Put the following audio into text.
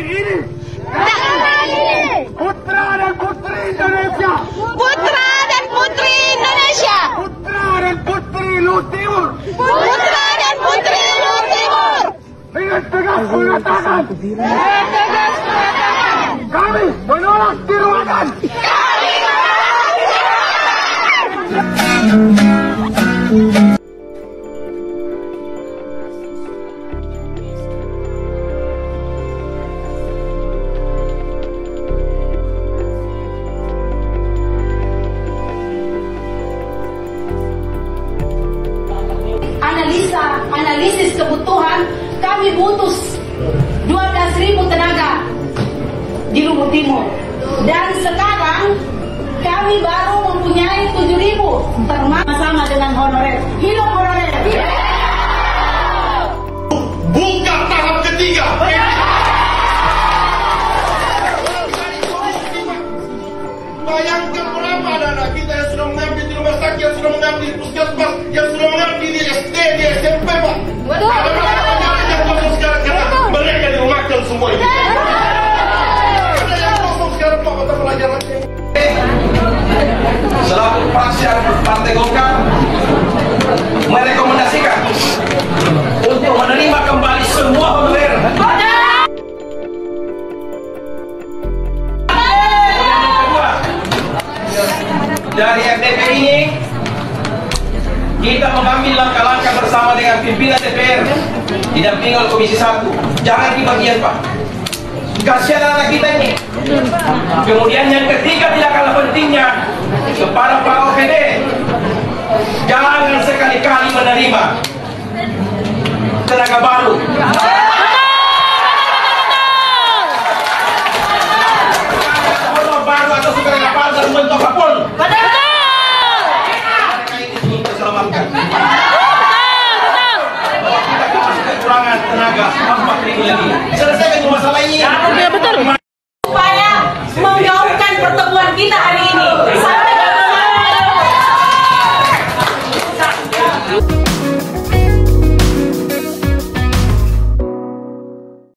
ini. Putra dan putri Indonesia. Putra dan putri Indonesia. Putra dan putri Luhut Timur. Putra dan putri Luhut Timur. Dengan tegas mengatakan. Kami menolak tiruan. Kami menolak tiruan. Analisis kebutuhan, kami butuh 12.000 tenaga di Luhut Timur, dan sekarang kami baru mempunyai 7.000 termasuk sama dengan honorer. Hidup honorer. Buka tahap ketiga. Bayangkan berapa anak kita yang sudah mengabdi di rumah sakit, yang sudah mengabdi di puskesmas, yang sudah mengabdi di SD, di SMP, Pak. Ada berapa yang kosong sekarang kata mereka dirumahkan semua ini. Ada yang kosong sekarang, Pak, mata pelajaran. Selaku fraksi Partai Golkar merekomendasikan untuk menerima kembali semua honorer. Dari FDP ini kita mengambil langkah-langkah bersama dengan pimpinan DPR didampingi oleh Komisi 1. Jangan dibagian, Pak. Kasihan anak kita ini. Kemudian yang ketiga, tidak kalah pentingnya, kepada Pak OPD, jangan sekali-kali menerima tenaga baru. Baru atau sukarela palsu dalam bentuk apapun. Mereka ini ingin terselamatkan. Bahwa kita masih kekurangan tenaga 4.000 lagi. Selesaikan masalah ini.